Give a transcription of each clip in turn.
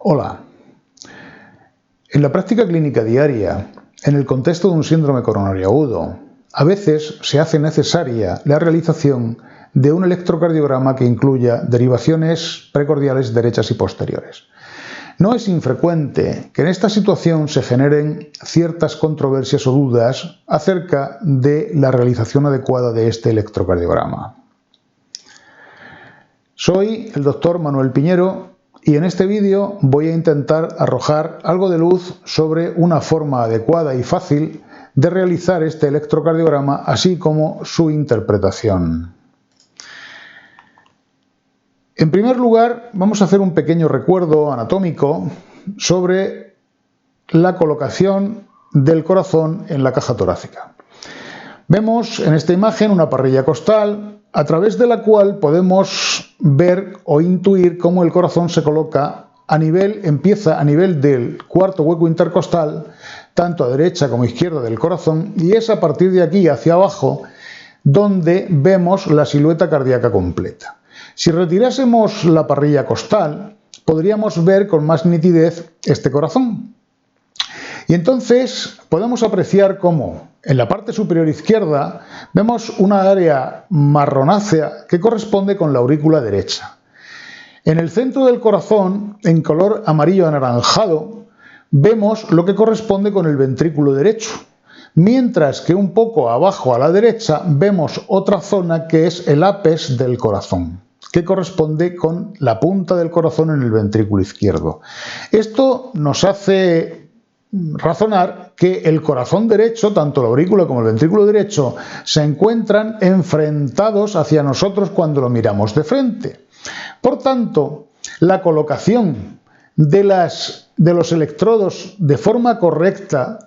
Hola. En la práctica clínica diaria, en el contexto de un síndrome coronario agudo, a veces se hace necesaria la realización de un electrocardiograma que incluya derivaciones precordiales derechas y posteriores. No es infrecuente que en esta situación se generen ciertas controversias o dudas acerca de la realización adecuada de este electrocardiograma. Soy el doctor Manuel Piñero y en este vídeo voy a intentar arrojar algo de luz sobre una forma adecuada y fácil de realizar este electrocardiograma, así como su interpretación. En primer lugar, vamos a hacer un pequeño recuerdo anatómico sobre la colocación del corazón en la caja torácica. Vemos en esta imagen una parrilla costal a través de la cual podemos ver o intuir cómo el corazón se coloca empieza a nivel del cuarto hueco intercostal, tanto a derecha como a izquierda del corazón, y es a partir de aquí hacia abajo donde vemos la silueta cardíaca completa. Si retirásemos la parrilla costal, podríamos ver con más nitidez este corazón. Y entonces podemos apreciar cómo en la parte superior izquierda vemos una área marronácea que corresponde con la aurícula derecha. En el centro del corazón, en color amarillo anaranjado, vemos lo que corresponde con el ventrículo derecho, mientras que un poco abajo a la derecha vemos otra zona que es el ápex del corazón, que corresponde con la punta del corazón en el ventrículo izquierdo. Esto nos hace razonar que el corazón derecho, tanto la aurícula como el ventrículo derecho, se encuentran enfrentados hacia nosotros cuando lo miramos de frente. Por tanto, la colocación de los electrodos de forma correcta,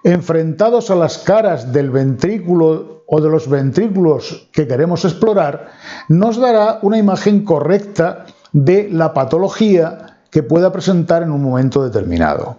enfrentados a las caras del ventrículo o de los ventrículos que queremos explorar, nos dará una imagen correcta de la patología que pueda presentar en un momento determinado.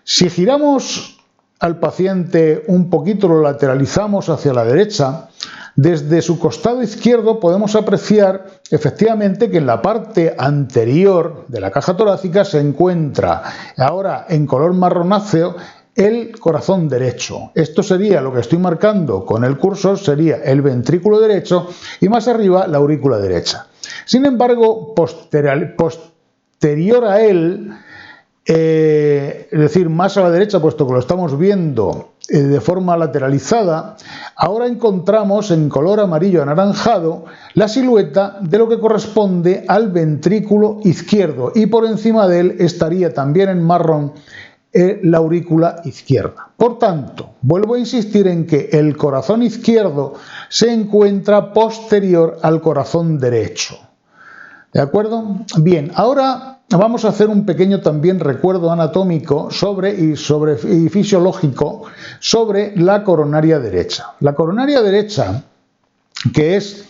Si giramos al paciente un poquito, lo lateralizamos hacia la derecha, desde su costado izquierdo podemos apreciar efectivamente que en la parte anterior de la caja torácica se encuentra, ahora en color marronáceo, el corazón derecho. Esto sería lo que estoy marcando con el cursor, sería el ventrículo derecho y más arriba la aurícula derecha. Sin embargo, posterior a él, es decir, más a la derecha, puesto que lo estamos viendo de forma lateralizada, ahora encontramos en color amarillo anaranjado la silueta de lo que corresponde al ventrículo izquierdo y por encima de él estaría también en marrón la aurícula izquierda. Por tanto, vuelvo a insistir en que el corazón izquierdo se encuentra posterior al corazón derecho. ¿De acuerdo? Bien, ahora vamos a hacer un pequeño también recuerdo anatómico y fisiológico sobre la coronaria derecha. La coronaria derecha, que es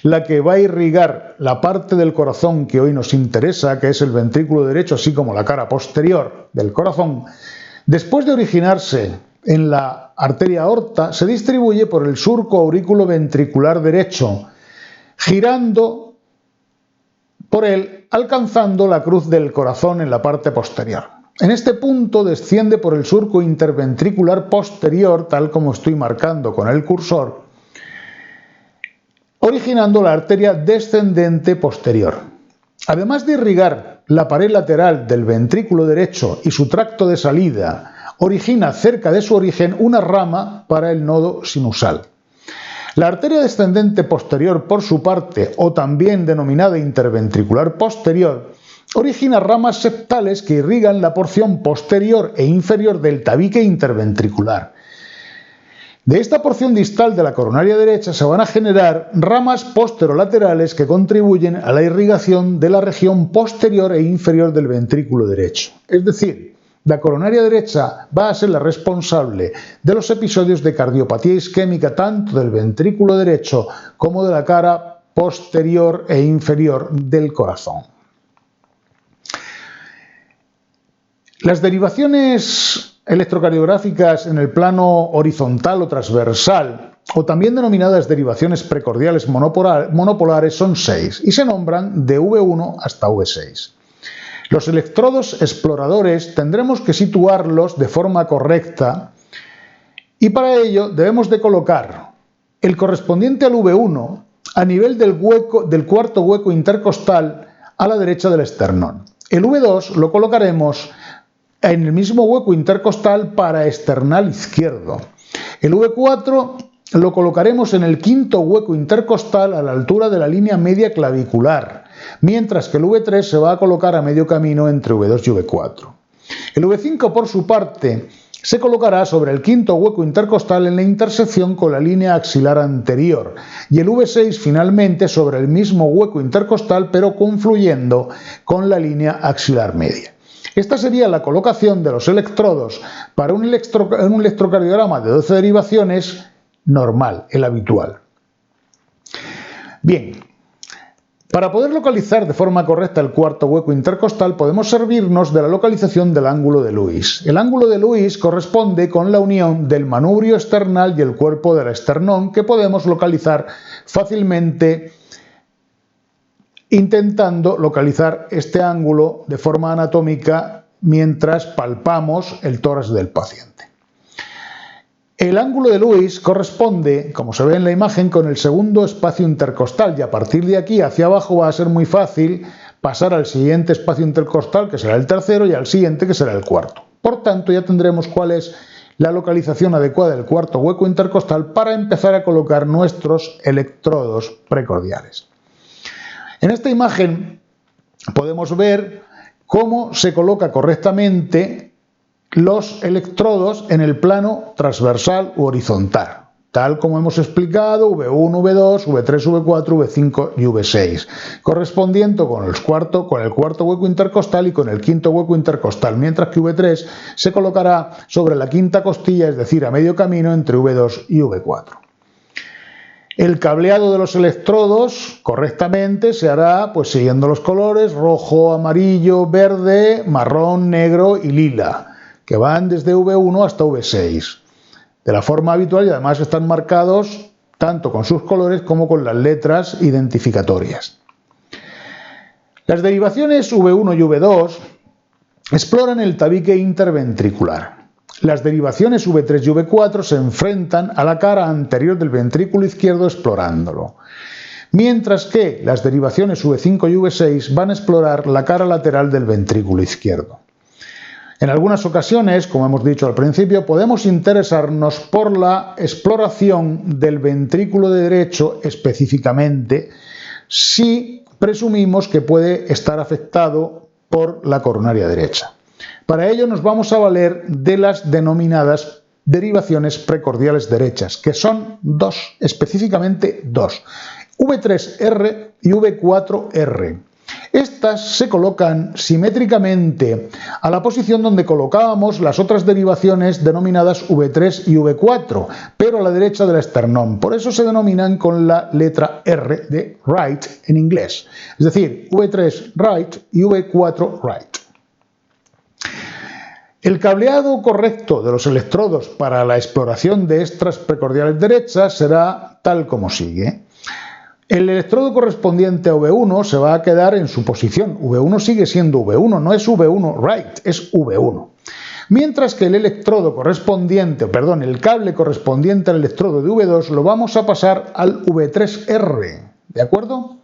la que va a irrigar la parte del corazón que hoy nos interesa, que es el ventrículo derecho, así como la cara posterior del corazón, después de originarse en la arteria aorta, se distribuye por el surco auriculoventricular derecho, girando por él, alcanzando la cruz del corazón en la parte posterior. En este punto desciende por el surco interventricular posterior, tal como estoy marcando con el cursor, originando la arteria descendente posterior. Además de irrigar la pared lateral del ventrículo derecho y su tracto de salida, origina cerca de su origen una rama para el nodo sinusal. La arteria descendente posterior, por su parte, o también denominada interventricular posterior, origina ramas septales que irrigan la porción posterior e inferior del tabique interventricular. De esta porción distal de la coronaria derecha se van a generar ramas posterolaterales que contribuyen a la irrigación de la región posterior e inferior del ventrículo derecho. Es decir, la coronaria derecha va a ser la responsable de los episodios de cardiopatía isquémica tanto del ventrículo derecho como de la cara posterior e inferior del corazón. Las derivaciones electrocardiográficas en el plano horizontal o transversal, o también denominadas derivaciones precordiales monopolares, son 6 y se nombran de V1 hasta V6. Los electrodos exploradores tendremos que situarlos de forma correcta y para ello debemos de colocar el correspondiente al V1 a nivel del cuarto hueco intercostal a la derecha del esternón. El V2 lo colocaremos en el mismo hueco intercostal para esternal izquierdo. El V4 lo colocaremos en el quinto hueco intercostal a la altura de la línea media clavicular, mientras que el V3 se va a colocar a medio camino entre V2 y V4. El V5, por su parte, se colocará sobre el quinto hueco intercostal en la intersección con la línea axilar anterior y el V6 finalmente sobre el mismo hueco intercostal pero confluyendo con la línea axilar media. Esta sería la colocación de los electrodos para un electrocardiograma de 12 derivaciones normal, el habitual. Bien, para poder localizar de forma correcta el cuarto hueco intercostal podemos servirnos de la localización del ángulo de Lewis. El ángulo de Lewis corresponde con la unión del manubrio esternal y el cuerpo del esternón que podemos localizar fácilmente intentando localizar este ángulo de forma anatómica mientras palpamos el tórax del paciente. El ángulo de Lewis corresponde, como se ve en la imagen, con el segundo espacio intercostal y a partir de aquí hacia abajo va a ser muy fácil pasar al siguiente espacio intercostal, que será el tercero, y al siguiente, que será el cuarto. Por tanto, ya tendremos cuál es la localización adecuada del cuarto hueco intercostal para empezar a colocar nuestros electrodos precordiales. En esta imagen podemos ver cómo se coloca correctamente los electrodos en el plano transversal u horizontal, tal como hemos explicado, V1, V2, V3, V4, V5 y V6, correspondiendo con el cuarto hueco intercostal y con el quinto hueco intercostal, mientras que V3 se colocará sobre la quinta costilla, es decir, a medio camino entre V2 y V4. El cableado de los electrodos correctamente se hará pues siguiendo los colores rojo, amarillo, verde, marrón, negro y lila, que van desde V1 hasta V6, de la forma habitual y además están marcados tanto con sus colores como con las letras identificatorias. Las derivaciones V1 y V2 exploran el tabique interventricular. Las derivaciones V3 y V4 se enfrentan a la cara anterior del ventrículo izquierdo explorándolo, mientras que las derivaciones V5 y V6 van a explorar la cara lateral del ventrículo izquierdo. En algunas ocasiones, como hemos dicho al principio, podemos interesarnos por la exploración del ventrículo derecho específicamente si presumimos que puede estar afectado por la coronaria derecha. Para ello nos vamos a valer de las denominadas derivaciones precordiales derechas, que son dos, específicamente dos, V3R y V4R. Estas se colocan simétricamente a la posición donde colocábamos las otras derivaciones denominadas V3 y V4, pero a la derecha del esternón. Por eso se denominan con la letra R de right en inglés, es decir, V3 right y V4 right. El cableado correcto de los electrodos para la exploración de estas precordiales derechas será tal como sigue. El electrodo correspondiente a V1 se va a quedar en su posición. V1 sigue siendo V1, no es V1 right, es V1. Mientras que el cable correspondiente al electrodo de V2 lo vamos a pasar al V3R, ¿de acuerdo?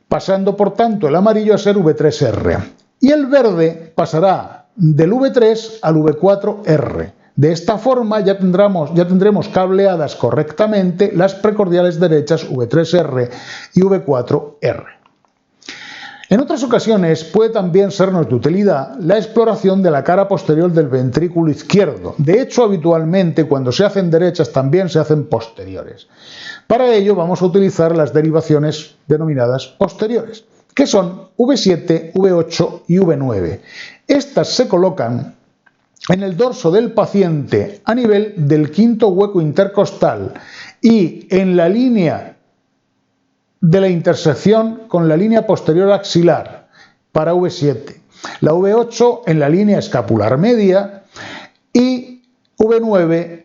Pasando por tanto el amarillo a ser V3R. Y el verde pasará del V3 al V4R. De esta forma ya tendremos cableadas correctamente las precordiales derechas V3R y V4R. En otras ocasiones puede también sernos de utilidad la exploración de la cara posterior del ventrículo izquierdo. De hecho, habitualmente cuando se hacen derechas también se hacen posteriores. Para ello vamos a utilizar las derivaciones denominadas posteriores, que son V7, V8 y V9. Estas se colocan en el dorso del paciente a nivel del quinto hueco intercostal y en la línea de la intersección con la línea posterior axilar para V7, la V8 en la línea escapular media y V9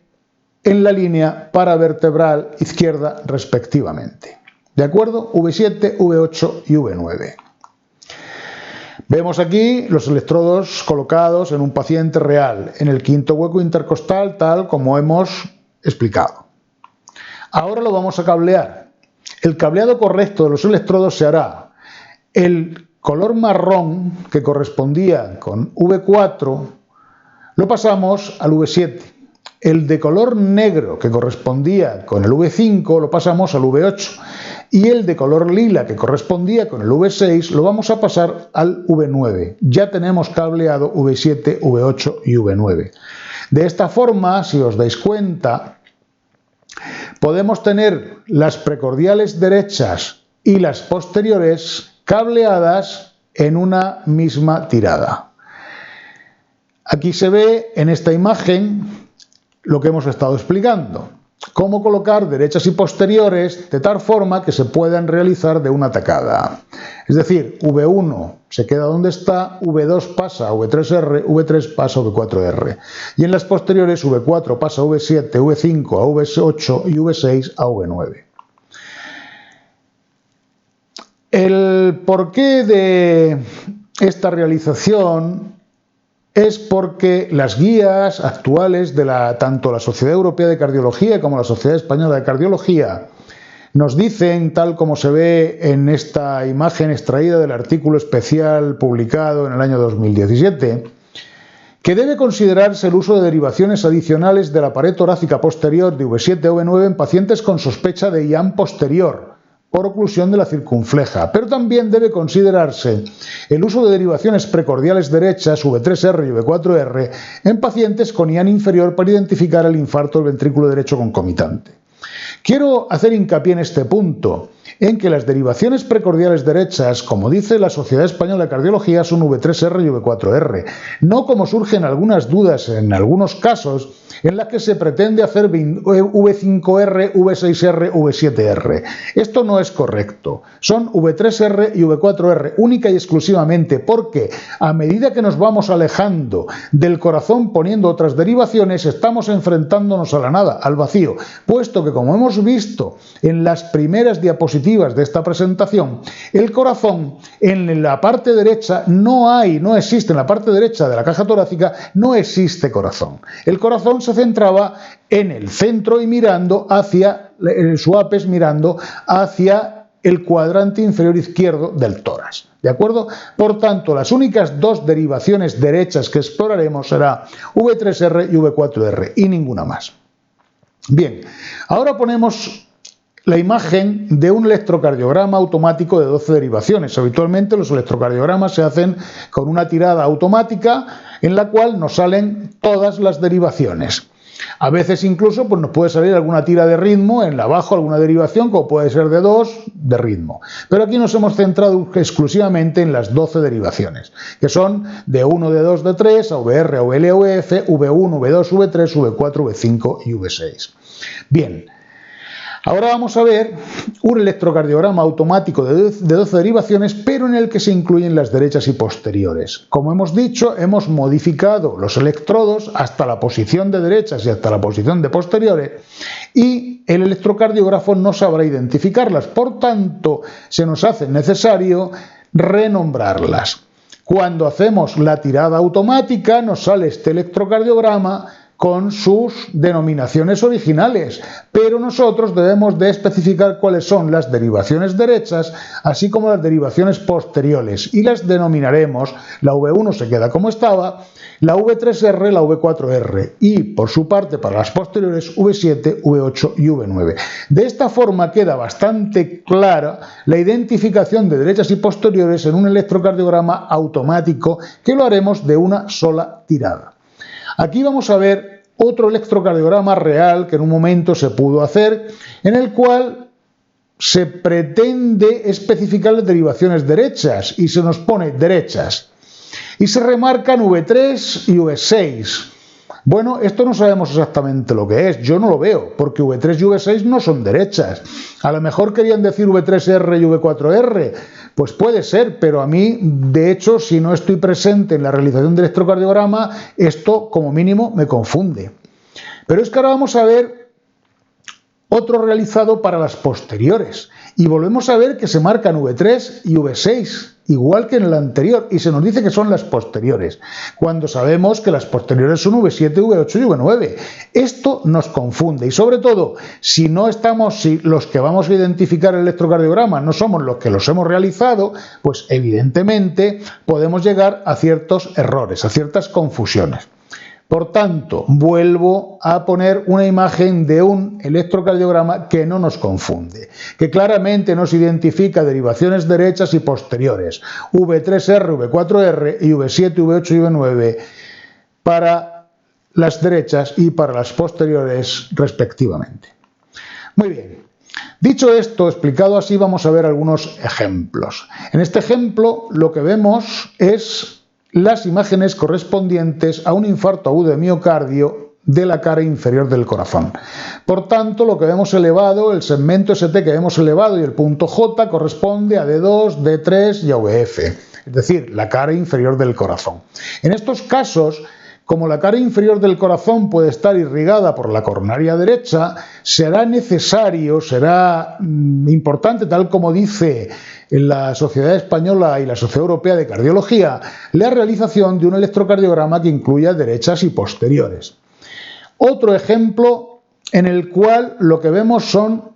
en la línea paravertebral izquierda respectivamente. ¿De acuerdo? V7, V8 y V9. Vemos aquí los electrodos colocados en un paciente real, en el quinto hueco intercostal, tal como hemos explicado. Ahora lo vamos a cablear. El cableado correcto de los electrodos se hará. El color marrón, que correspondía con V4, lo pasamos al V7. El de color negro, que correspondía con el V5, lo pasamos al V8. Y el de color lila, que correspondía con el V6, lo vamos a pasar al V9. Ya tenemos cableado V7, V8 y V9. De esta forma, si os dais cuenta, podemos tener las precordiales derechas y las posteriores cableadas en una misma tirada. Aquí se ve en esta imagen lo que hemos estado explicando. Cómo colocar derechas y posteriores de tal forma que se puedan realizar de una tacada. Es decir, V1 se queda donde está, V2 pasa a V3R, V3 pasa a V4R. Y en las posteriores V4 pasa a V7, V5 a V8 y V6 a V9. El porqué de esta realización es porque las guías actuales de tanto la Sociedad Europea de Cardiología como la Sociedad Española de Cardiología nos dicen, tal como se ve en esta imagen extraída del artículo especial publicado en el año 2017, que debe considerarse el uso de derivaciones adicionales de la pared torácica posterior de V7 o V9 en pacientes con sospecha de IAM posterior por oclusión de la circunfleja, pero también debe considerarse el uso de derivaciones precordiales derechas V3R y V4R en pacientes con IAM inferior para identificar el infarto del ventrículo derecho concomitante. Quiero hacer hincapié en este punto, en que las derivaciones precordiales derechas, como dice la Sociedad Española de Cardiología, son V3R y V4R, no como surgen algunas dudas en algunos casos en las que se pretende hacer V5R, V6R, V7R. Esto no es correcto. Son V3R y V4R única y exclusivamente porque a medida que nos vamos alejando del corazón poniendo otras derivaciones, estamos enfrentándonos a la nada, al vacío, puesto que, como hemos visto en las primeras diapositivas de esta presentación, el corazón en la parte derecha no existe, en la parte derecha de la caja torácica no existe corazón. El corazón se centraba en el centro y mirando hacia, su ápice mirando hacia el cuadrante inferior izquierdo del tórax. ¿De acuerdo? Por tanto, las únicas dos derivaciones derechas que exploraremos será V3R y V4R y ninguna más. Bien, ahora ponemos la imagen de un electrocardiograma automático de 12 derivaciones. Habitualmente los electrocardiogramas se hacen con una tirada automática en la cual nos salen todas las derivaciones. A veces incluso pues nos puede salir alguna tira de ritmo en la abajo, alguna derivación, como puede ser de 2 de ritmo. Pero aquí nos hemos centrado exclusivamente en las 12 derivaciones, que son de 1, de 2, de 3, a VR, a VL, a VF, V1, V2, V3, V4, V5 y V6. Bien. Ahora vamos a ver un electrocardiograma automático de 12 derivaciones, pero en el que se incluyen las derechas y posteriores. Como hemos dicho, hemos modificado los electrodos hasta la posición de derechas y hasta la posición de posteriores, y el electrocardiógrafo no sabrá identificarlas. Por tanto, se nos hace necesario renombrarlas. Cuando hacemos la tirada automática, nos sale este electrocardiograma con sus denominaciones originales, pero nosotros debemos de especificar cuáles son las derivaciones derechas, así como las derivaciones posteriores, y las denominaremos. La V1 se queda como estaba, la V3R, la V4R, y por su parte para las posteriores V7, V8 y V9. De esta forma queda bastante clara la identificación de derechas y posteriores en un electrocardiograma automático, que lo haremos de una sola tirada. Aquí vamos a ver otro electrocardiograma real que en un momento se pudo hacer, en el cual se pretende especificar las derivaciones derechas y se nos pone derechas y se remarcan V3 y V6. Bueno, esto no sabemos exactamente lo que es, yo no lo veo, porque V3 y V6 no son derechas. A lo mejor querían decir V3R y V4R, pues puede ser, pero a mí, de hecho, si no estoy presente en la realización del electrocardiograma, esto como mínimo me confunde. Pero es que ahora vamos a ver otro realizado para las posteriores, y volvemos a ver que se marcan V3 y V6, igual que en el anterior, y se nos dice que son las posteriores, cuando sabemos que las posteriores son V7, V8 y V9. Esto nos confunde, y sobre todo, si los que vamos a identificar el electrocardiograma no somos los que los hemos realizado, pues evidentemente podemos llegar a ciertos errores, a ciertas confusiones. Por tanto, vuelvo a poner una imagen de un electrocardiograma que no nos confunde, que claramente nos identifica derivaciones derechas y posteriores, V3R, V4R y V7, V8 y V9 para las derechas y para las posteriores respectivamente. Muy bien. Dicho esto, explicado así, vamos a ver algunos ejemplos. En este ejemplo lo que vemos es las imágenes correspondientes a un infarto agudo de miocardio de la cara inferior del corazón. Por tanto, lo que vemos elevado, el segmento ST que vemos elevado y el punto J corresponde a D2, D3 y a VF, es decir, la cara inferior del corazón. En estos casos, como la cara inferior del corazón puede estar irrigada por la coronaria derecha, será importante, tal como dice la Sociedad Española y la Sociedad Europea de Cardiología, la realización de un electrocardiograma que incluya derechas y posteriores. Otro ejemplo en el cual lo que vemos son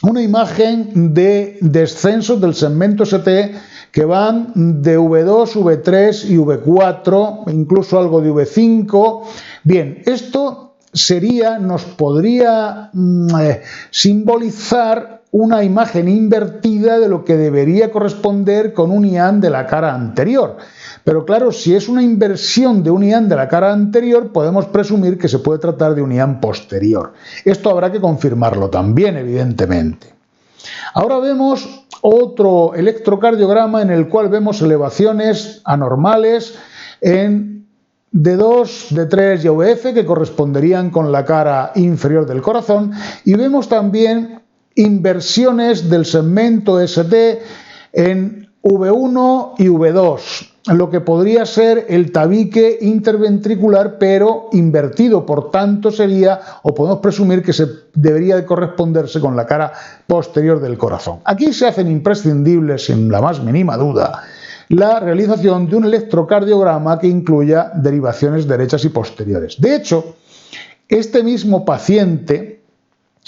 una imagen de descensos del segmento ST que van de V2, V3 y V4, incluso algo de V5. Bien, esto nos podría simbolizar una imagen invertida de lo que debería corresponder con un IAN de la cara anterior. Pero claro, si es una inversión de un IAN de la cara anterior, podemos presumir que se puede tratar de un IAN posterior. Esto habrá que confirmarlo también, evidentemente. Ahora vemos otro electrocardiograma en el cual vemos elevaciones anormales en D2, D3 y VF que corresponderían con la cara inferior del corazón, y vemos también inversiones del segmento ST en V1 y V2, lo que podría ser el tabique interventricular pero invertido, por tanto podemos presumir que debería de corresponderse con la cara posterior del corazón. Aquí se hacen imprescindibles, sin la más mínima duda, la realización de un electrocardiograma que incluya derivaciones derechas y posteriores. De hecho, este mismo paciente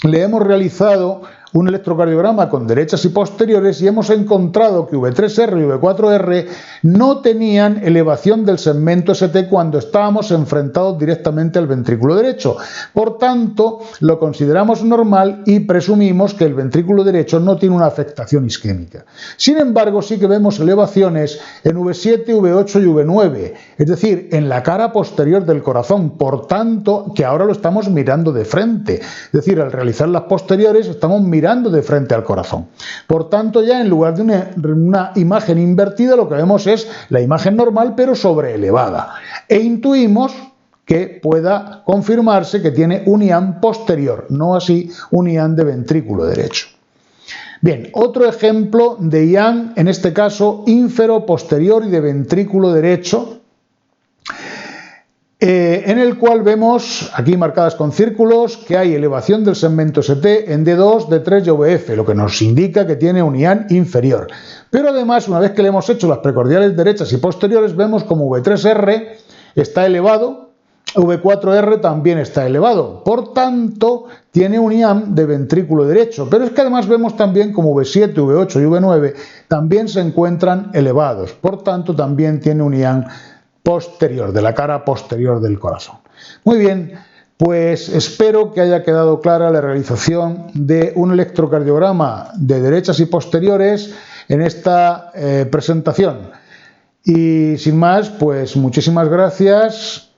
le hemos realizado un electrocardiograma con derechas y posteriores y hemos encontrado que V3R y V4R no tenían elevación del segmento ST cuando estábamos enfrentados directamente al ventrículo derecho. Por tanto, lo consideramos normal y presumimos que el ventrículo derecho no tiene una afectación isquémica. Sin embargo, sí que vemos elevaciones en V7, V8 y V9, es decir, en la cara posterior del corazón, por tanto, que ahora lo estamos mirando de frente. Es decir, al realizar las posteriores estamos mirando de frente al corazón. Por tanto, ya en lugar de una imagen invertida, lo que vemos es la imagen normal pero sobreelevada. E intuimos que pueda confirmarse que tiene un IAN posterior, no así un IAN de ventrículo derecho. Bien, otro ejemplo de IAN, en este caso ínfero-posterior y de ventrículo derecho, en el cual vemos, aquí marcadas con círculos, que hay elevación del segmento ST en D2, D3 y VF, lo que nos indica que tiene un IAN inferior. Pero además, una vez que le hemos hecho las precordiales derechas y posteriores, vemos como V3R está elevado, V4R también está elevado. Por tanto, tiene un IAN de ventrículo derecho. Pero es que además vemos también como V7, V8 y V9 también se encuentran elevados. Por tanto, también tiene un IAN posterior, de la cara posterior del corazón. Muy bien, pues espero que haya quedado clara la realización de un electrocardiograma de derechas y posteriores en esta presentación. Y sin más, pues muchísimas gracias